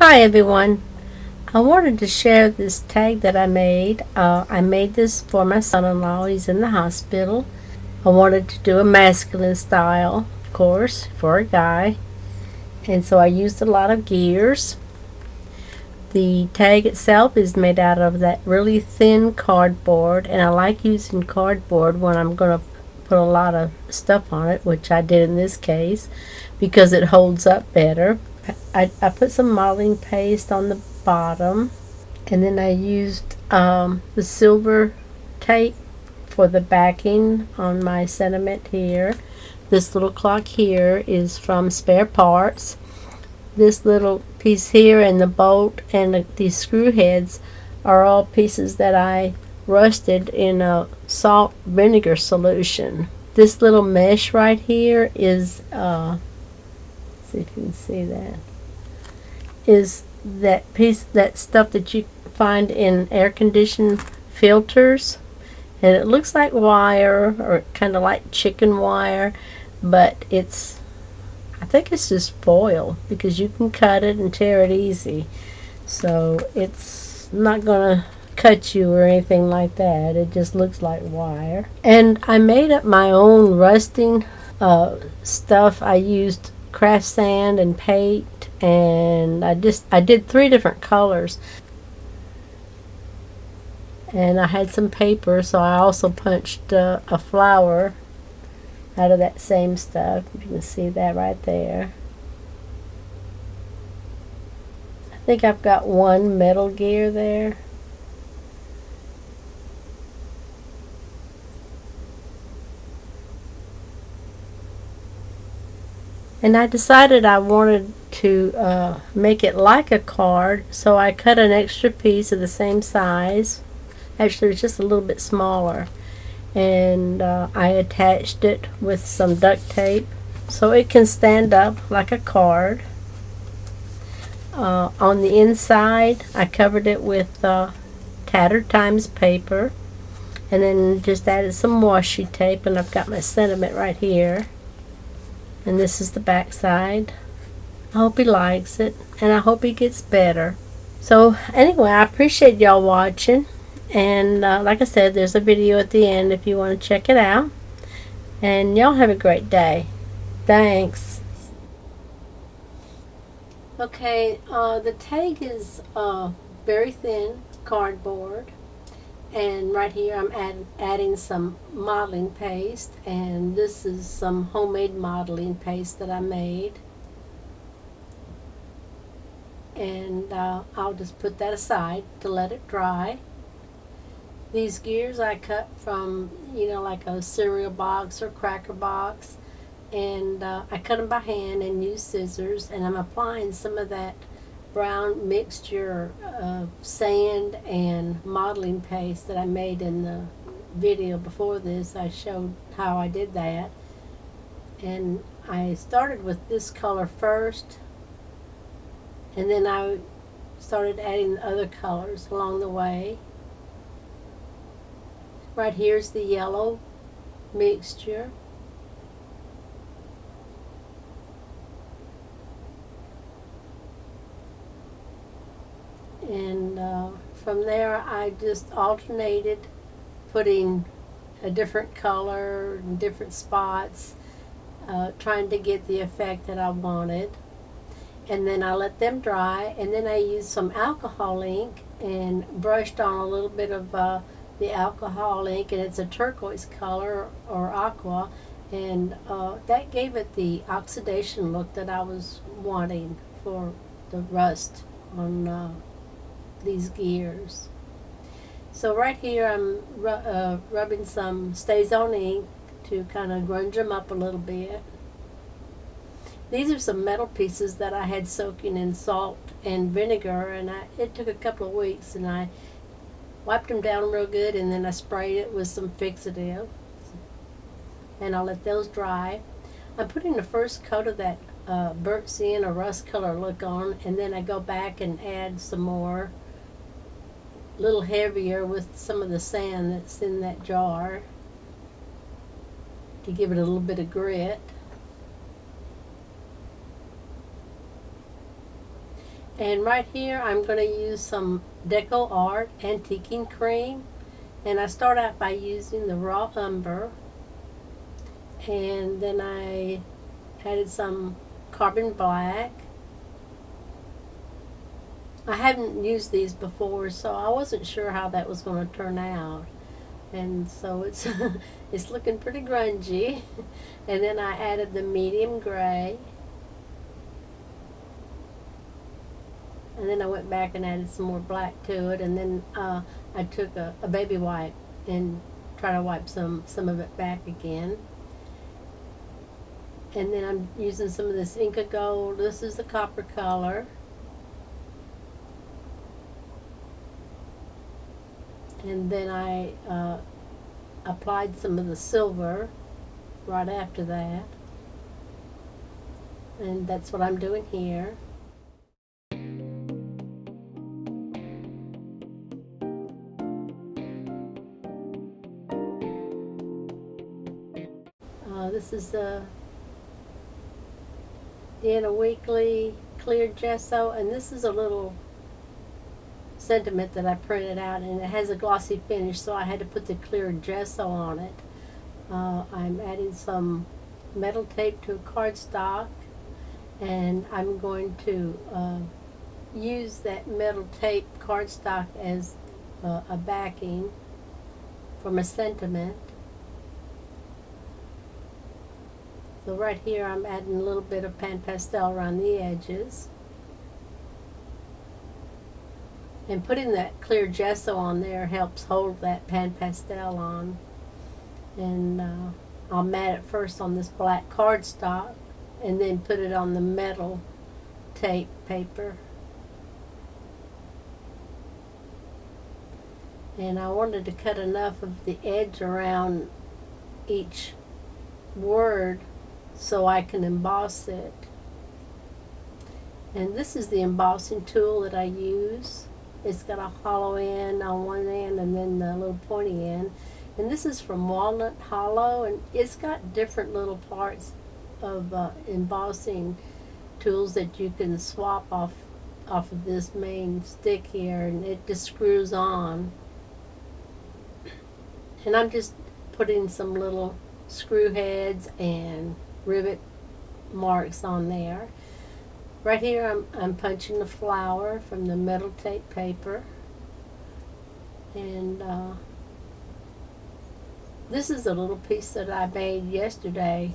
Hi everyone. I wanted to share this tag that I made. I made this for my son-in-law. He's in the hospital. I wanted to do a masculine style, of course, for a guy. And so I used a lot of gears. The tag itself is made out of that really thin cardboard, and I like using cardboard when I'm going to put a lot of stuff on it, which I did in this case, because it holds up better. I put some modeling paste on the bottom, and then I used the silver tape for the backing on my sentiment here. This little clock here is from Spare Parts. This little piece here and the bolt and these screw heads are all pieces that I rusted in a salt vinegar solution. This little mesh right here is see if you can see that, is that piece, that stuff that you find in air conditioned filters, and it looks like wire or kind of like chicken wire, but I think it's just foil because you can cut it and tear it easy, so it's not gonna cut you or anything like that. It just looks like wire. And I made up my own rusting stuff. I used craft sand and paint, and I did 3 different colors, and I had some paper, so I also punched a flower out of that same stuff. You can see that right there. I think I've got one metal gear there. And I decided I wanted to make it like a card, so I cut an extra piece of the same size. Actually, it's just a little bit smaller. And I attached it with some duct tape so it can stand up like a card. On the inside, I covered it with Tattered Times paper, and then just added some washi tape, and I've got my sentiment right here. And this is the back side. I hope he likes it, and I hope he gets better. So anyway, I appreciate y'all watching, and like I said, there's a video at the end if you want to check it out. And y'all have a great day. Thanks. Okay, the tag is very thin cardboard, and right here I'm adding some modeling paste, and this is some homemade modeling paste that I made. And I'll just put that aside to let it dry. These gears I cut from, like a cereal box or cracker box, and I cut them by hand and use scissors, and I'm applying some of that brown mixture of sand and modeling paste that I made in the video before this. I showed how I did that, and I started with this color first, and then I started adding the other colors along the way. Right here's the yellow mixture. And from there I just alternated putting a different color in different spots, trying to get the effect that I wanted. And then I let them dry, and then I used some alcohol ink and brushed on a little bit of the alcohol ink, and it's a turquoise color or aqua, and that gave it the oxidation look that I was wanting for the rust on these gears. So right here I'm rubbing some Stays On ink to kind of grunge them up a little bit. These are some metal pieces that I had soaking in salt and vinegar, and it took a couple of weeks, and I wiped them down real good, and then I sprayed it with some fixative, and I'll let those dry. I'm putting the first coat of that burnt sienna rust color look on, and then I go back and add some more, a little heavier, with some of the sand that's in that jar to give it a little bit of grit. And right here I'm going to use some Deco Art antiquing cream, and I start out by using the raw umber, and then I added some carbon black. I hadn't used these before, so I wasn't sure how that was going to turn out, and so it's it's looking pretty grungy. And then I added the medium gray, and then I went back and added some more black to it, and then I took a baby wipe and tried to wipe some of it back again. And then I'm using some of this Inca Gold. This is the copper color. And then I applied some of the silver right after that. And that's what I'm doing here. This is the Deanna Weekly clear gesso, and this is a little sentiment that I printed out, and it has a glossy finish, so I had to put the clear gesso on it. I'm adding some metal tape to a cardstock, and I'm going to use that metal tape cardstock as a backing for my sentiment. So right here I'm adding a little bit of pan pastel around the edges. And putting that clear gesso on there helps hold that pan pastel on. And I'll mat it first on this black cardstock and then put it on the metal tape paper. And I wanted to cut enough of the edge around each word so I can emboss it. And this is the embossing tool that I use. It's got a hollow end on one end and then the little pointy end. And this is from Walnut Hollow, and it's got different little parts of embossing tools that you can swap off of this main stick here, and it just screws on. And I'm just putting some little screw heads and rivet marks on there. Right here I'm punching the flower from the metal tape paper, and this is a little piece that I made yesterday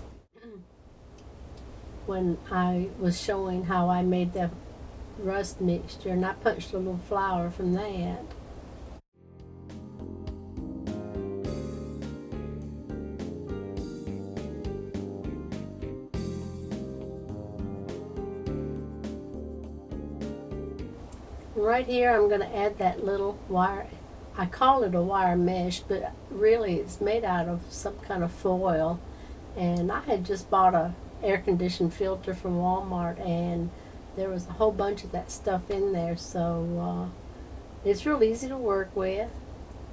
when I was showing how I made the rust mixture, and I punched a little flower from that. Right here I'm going to add that little wire. I call it a wire mesh, but really it's made out of some kind of foil. And I had just bought a air conditioned filter from Walmart, and there was a whole bunch of that stuff in there, so it's real easy to work with.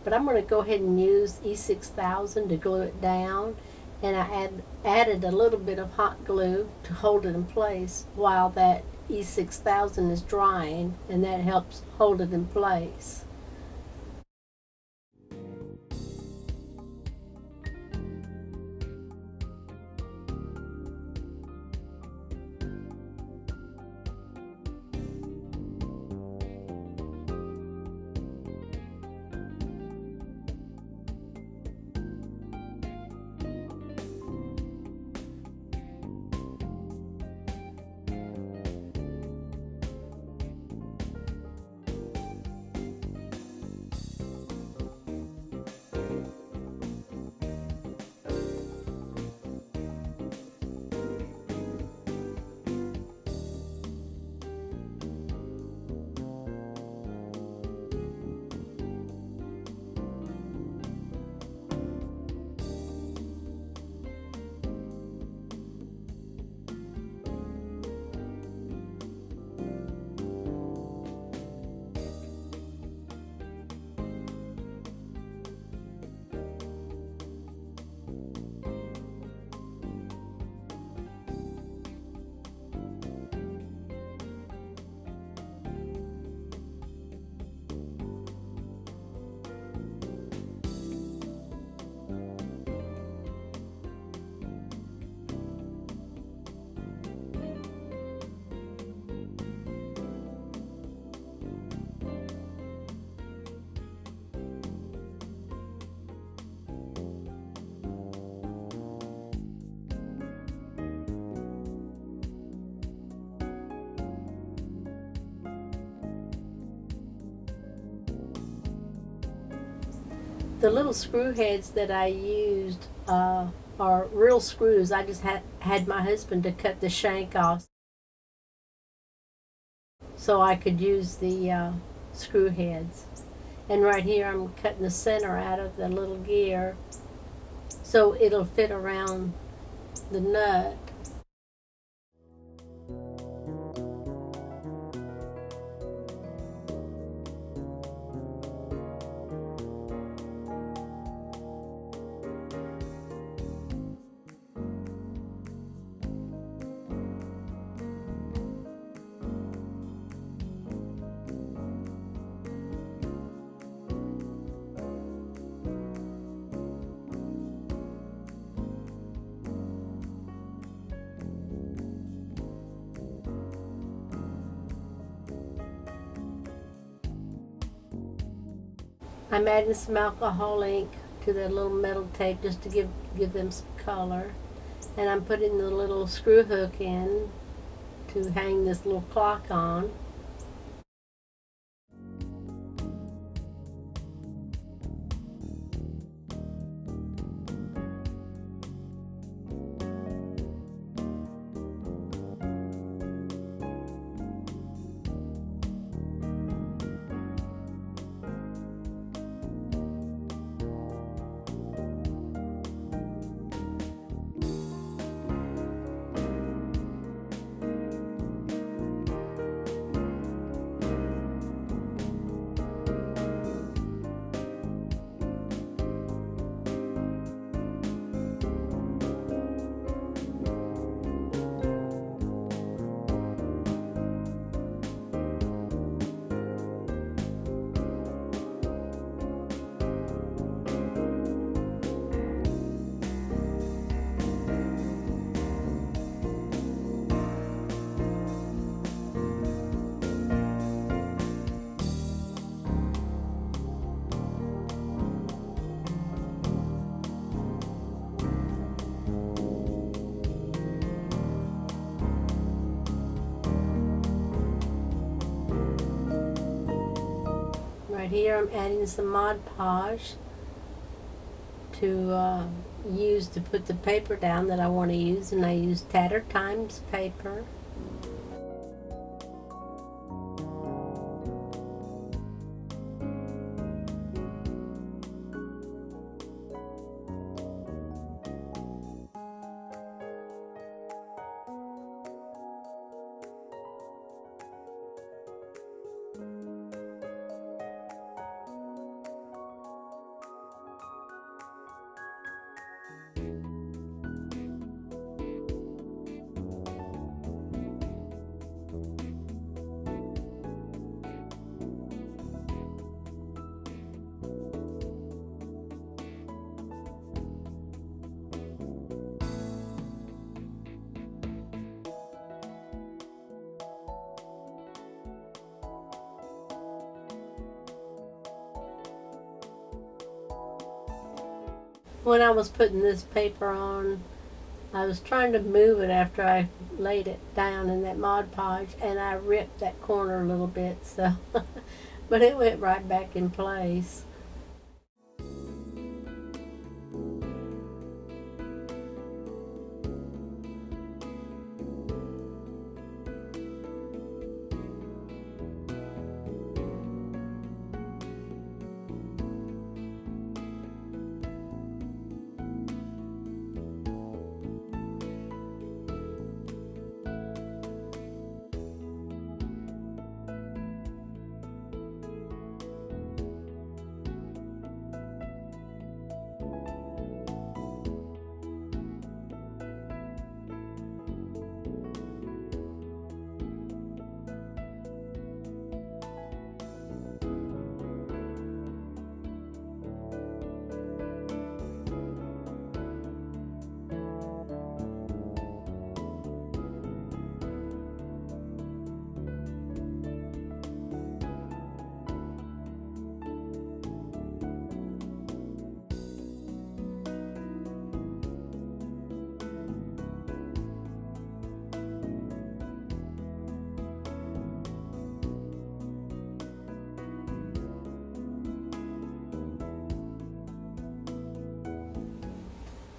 But I'm going to go ahead and use E6000 to glue it down, and I added a little bit of hot glue to hold it in place while that E6000 is drying, and that helps hold it in place. The little screw heads that I used are real screws. I just had my husband to cut the shank off so I could use the screw heads. And right here I'm cutting the center out of the little gear so it'll fit around the nut. I'm adding some alcohol ink to the little metal tape just to give them some color. And I'm putting the little screw hook in to hang this little clock on. Right here I'm adding some Mod Podge to use to put the paper down that I want to use, and I use Tattered Times paper. When I was putting this paper on, I was trying to move it after I laid it down in that Mod Podge, and I ripped that corner a little bit, so but it went right back in place.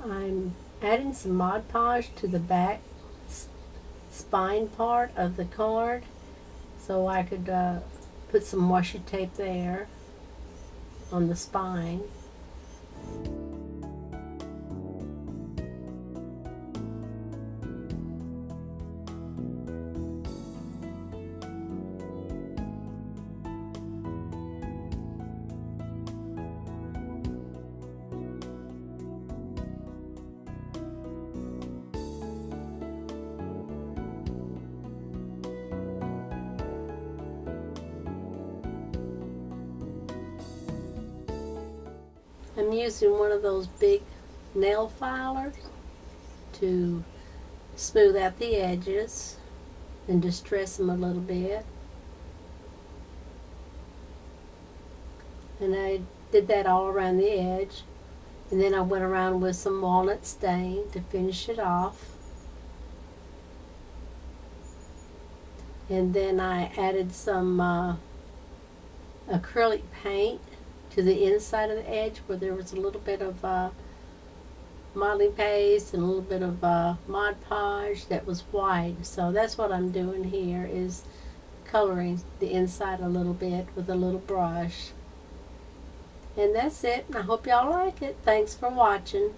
I'm adding some Mod Podge to the back spine part of the card so I could put some washi tape there on the spine. I'm using one of those big nail filers to smooth out the edges and distress them a little bit. And I did that all around the edge. And then I went around with some walnut stain to finish it off. And then I added some acrylic paint to the inside of the edge where there was a little bit of modeling paste and a little bit of Mod Podge that was white. So that's what I'm doing here, is coloring the inside a little bit with a little brush. And that's it. And I hope y'all like it. Thanks for watching.